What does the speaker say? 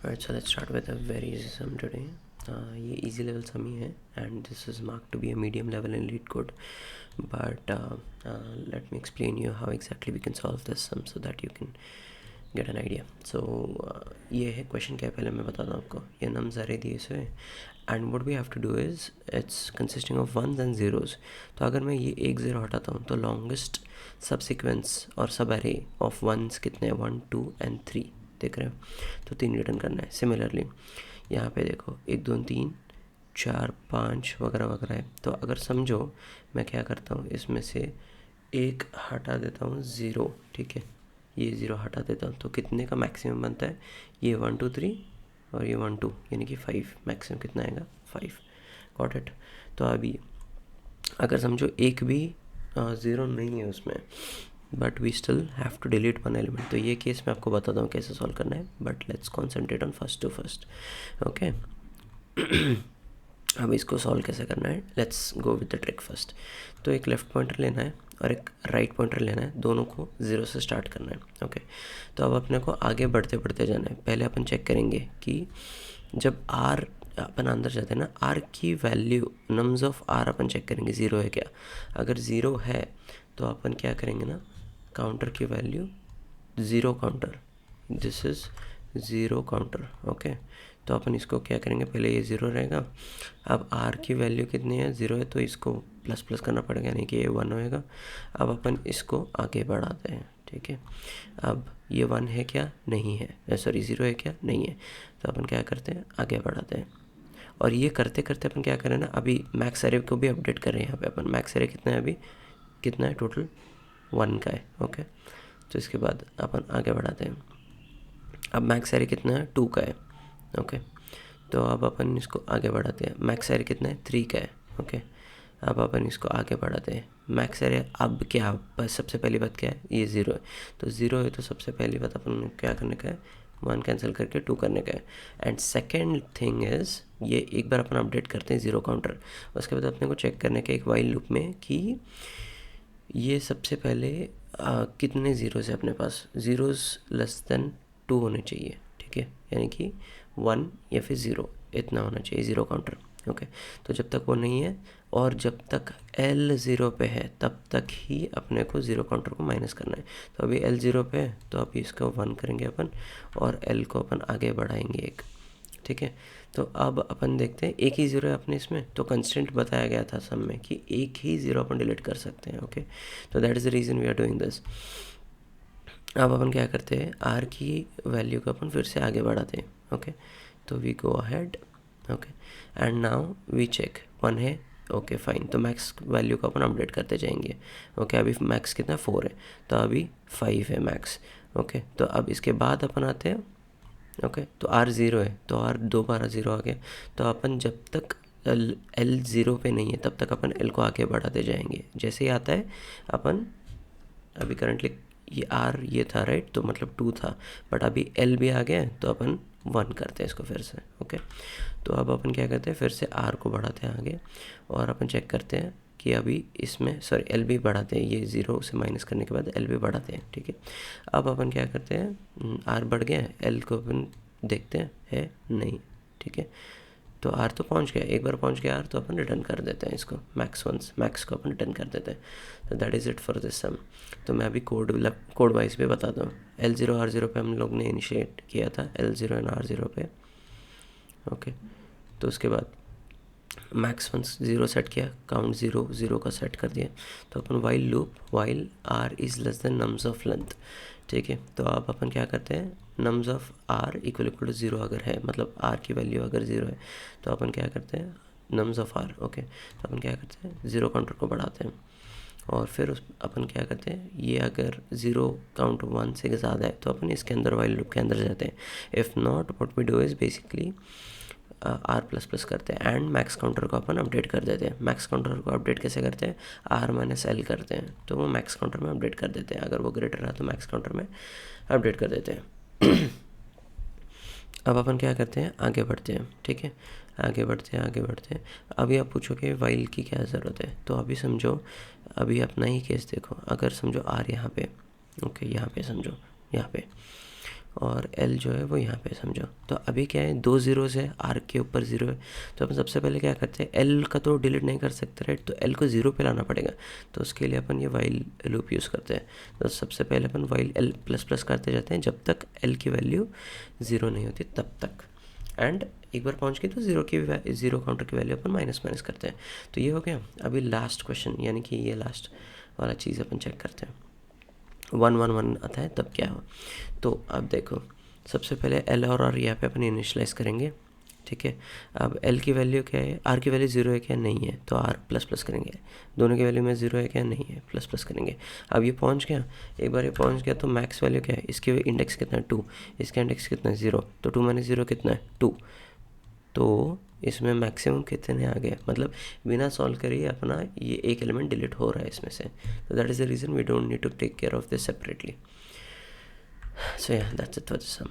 Alright, so let's start with a very easy sum today. ये easy level sum ही है and this is marked to be a medium level in LeetCode, but let me explain you how exactly we can solve this sum so that you can get an idea. So ये है question क्या है पहले मैं बताता हूँ आपको. ये nums array दिए हुए and what we have to do is it's consisting of ones and zeros. तो अगर मैं ये एक ज़ीरो हटाता हूँ तो longest subsequence और सब array of ones कितने हैं 1 2 and 3 देख रहे हो. तो 3 रिटर्न करना है. सिमिलरली यहाँ पे देखो 1 2 3 4 5 वगैरह वगैरह है. तो अगर समझो मैं क्या करता हूँ इसमें से एक हटा देता हूँ ज़ीरो. ठीक है, ये ज़ीरो हटा देता हूँ तो कितने का मैक्सिमम बनता है. ये 1 2 3 और ये 1 2 यानी कि 5. मैक्सिमम कितना आएगा 5. Got it. तो अभी अगर समझो एक भी ज़ीरो नहीं है उसमें but we still have to delete one element. तो ये केस मैं आपको बताता हूँ कैसे सॉल्व करना है, but let's concentrate on first two first. Okay, अब इसको सॉल्व कैसे करना है, let's go with the trick first. तो एक लेफ़्ट पॉइंटर लेना है और एक राइट पॉइंटर लेना है, दोनों को ज़ीरो से स्टार्ट करना है. ओके, तो अब अपने को आगे बढ़ते बढ़ते जाना है. पहले अपन चेक करेंगे कि जब आर अपन अंदर जाते हैं ना, आर की वैल्यू नम्स ऑफ आर अपन चेक करेंगे ज़ीरो है क्या. अगर ज़ीरो है तो अपन क्या करेंगे ना, काउंटर की value zero counter, this is zero counter. Okay, तो अपन इसको क्या करेंगे, पहले ये ज़ीरो रहेगा. अब आर की वैल्यू कितनी है, ज़ीरो है, तो इसको प्लस प्लस करना पड़ेगा यानी कि ये वन होएगा. अब अपन इसको आगे बढ़ाते हैं. ठीक है, अब ये वन है क्या, नहीं है, सॉरी ज़ीरो है क्या, नहीं है. तो अपन क्या करते हैं, आगे बढ़ाते हैं. और ये करते करते अपन क्या करें ना, अभी मैक्स एरे को भी अपडेट कर रहे हैं. यहाँ पे अपन मैक्स एरे कितना है, अभी कितना है टोटल, वन का है. ओके, तो इसके बाद अपन आगे बढ़ाते हैं. अब मैक्स एरे कितना है, टू का है. ओके, तो अब अपन इसको आगे बढ़ाते हैं. मैक्स एरे कितना है, थ्री का है. ओके, अब अपन इसको आगे बढ़ाते हैं. मैक्स एरे अब क्या, बस सबसे पहली बात क्या है, ये ज़ीरो है. तो ज़ीरो है तो सबसे पहली बात अपन क्या करने का है, वन कैंसिल करके टू करने का है. एंड सेकेंड थिंग इज़, ये एक बार अपन अपडेट करते हैं ज़ीरो काउंटर. उसके बाद अपने को चेक करने का एक वाइल लूप में कि ये सबसे पहले कितने ज़ीरोज़ है अपने पास. ज़ीरोज़ लेस देन टू होने चाहिए. ठीक है, यानी कि वन या फिर ज़ीरो इतना होना चाहिए ज़ीरो काउंटर. ओके, तो जब तक वो नहीं है और जब तक एल ज़ीरो पे है तब तक ही अपने को ज़ीरो काउंटर को माइनस करना है. तो अभी एल ज़ीरो पे है तो अभी इसको वन करेंगे अपन और एल को अपन आगे बढ़ाएंगे एक. ठीक है, तो अब अपन देखते हैं एक ही ज़ीरो है अपने इसमें, तो कंस्टेंट बताया गया था सब में कि एक ही ज़ीरो अपन डिलीट कर सकते हैं. ओके, तो that is the reason we are doing this. अब अपन क्या करते हैं, आर की वैल्यू को अपन फिर से आगे बढ़ाते हैं. ओके, तो we go ahead. Okay, and now we check one है. ओके फाइन, तो मैक्स वैल्यू को अपन अपडेट करते जाएंगे. ओके, अभी मैक्स कितना, फोर है, तो अभी फाइव है मैक्स. ओके, तो अब इसके बाद अपन आते हैं. ओके, तो आर ज़ीरो है तो आर दोबारा ज़ीरो आ गया. तो अपन जब तक एल ज़ीरो पे नहीं है तब तक अपन एल को आगे बढ़ाते जाएंगे. जैसे ही आता है अपन, अभी करंटली ये आर ये था राइट, तो मतलब टू था, बट अभी एल भी आ गया तो अपन वन करते हैं इसको फिर से. ओके, तो अब अपन क्या करते हैं, फिर से आर को बढ़ाते हैं आगे और अपन चेक करते हैं कि अभी इसमें सॉरी एल भी बढ़ाते हैं. ये ज़ीरो से माइनस करने के बाद एल भी बढ़ाते हैं. ठीक है, अब अपन क्या करते हैं, आर बढ़ गया, एल को अपन देखते हैं है नहीं. ठीक है, तो आर तो पहुंच गया, एक बार पहुंच गया आर तो अपन रिटर्न कर देते हैं इसको, मैक्स वंस मैक्स को अपन रिटर्न कर देते हैं. तो that is it for this sum. तो मैं अभी कोड वाइज भी बताता हूँ. एल ज़ीरो आर ज़ीरो पे हम लोग ने इनिशिएट किया था, L zero and R zero पे. ओके, तो उसके बाद मैक्स वंस ज़ीरो सेट किया, काउंट ज़ीरो ज़ीरो का सेट कर दिया. तो अपन while loop while R is less than nums of length. ठीक है, तो अब अपन क्या करते हैं, nums of R equal to zero अगर है, मतलब आर की वैल्यू अगर ज़ीरो है तो अपन क्या करते हैं, नम्स ऑफ आर. ओके, तो अपन क्या करते हैं, ज़ीरो काउंटर को बढ़ाते हैं और फिर उस अपन क्या करते हैं, ये अगर ज़ीरो काउंट वन से ज़्यादा है तो अपन इसके अंदर वाइल लूप के अंदर जाते हैं. If not what we do is basically R plus plus करते हैं एंड मैक्स काउंटर को अपन अपडेट कर देते हैं. मैक्स काउंटर को अपडेट कैसे करते हैं, आर माइनस एल करते हैं तो वो मैक्स काउंटर में अपडेट कर देते हैं. अगर वो ग्रेटर रहा तो मैक्स काउंटर में अपडेट कर देते हैं. अब अपन क्या करते हैं, आगे बढ़ते हैं. ठीक है, आगे बढ़ते हैं आगे बढ़ते हैं. अभी आप पूछोगे वाइल की क्या ज़रूरत है, तो अभी समझो, अभी अपना ही केस देखो. अगर समझो आर यहाँ पे, ओके यहाँ पे समझो, यहाँ पे और एल जो है वो यहाँ पे समझो। तो अभी क्या है, 2 ज़ीरोज़ है, आर के ऊपर 0 है, तो अपन सबसे पहले क्या करते हैं, एल का तो डिलीट नहीं कर सकते राइट, तो एल को 0 पे लाना पड़ेगा। तो उसके लिए अपन ये वाइल लूप यूज़ करते हैं। तो सबसे पहले अपन वाइल एल प्लस प्लस करते जाते हैं जब तक एल की वैल्यू 0 नहीं होती तब तक। एंड एक बार पहुंच गई तो 0 काउंटर की वैल्यू अपन माइनस माइनस करते हैं। तो ये हो गया। अभी लास्ट क्वेश्चन, यानी कि ये लास्ट वाला चीज़ अपन चेक करते हैं। 1 1 1 आता है तब क्या हो। तो अब देखो, सबसे पहले एल और आर यहाँ पे अपन इनिशलाइज करेंगे, ठीक है। अब एल की वैल्यू क्या है, आर की वैल्यू 0 है क्या, नहीं है, तो आर प्लस प्लस करेंगे। दोनों की वैल्यू में 0 है क्या, नहीं है, प्लस प्लस करेंगे। अब ये पहुंच गया, एक बार ये पहुंच गया तो मैक्स वैल्यू क्या है, इसकी इंडेक्स कितना है 2, इसका इंडेक्स कितना है 0, तो 2 माइनस 0 कितना है 2। तो इसमें मैक्सिमम कितने आ गए, मतलब बिना सॉल्व करे ही अपना ये एक एलिमेंट डिलीट हो रहा है इसमें से। तो that is the reason we don't need to take care of this separately. So yeah, that's it for the sum.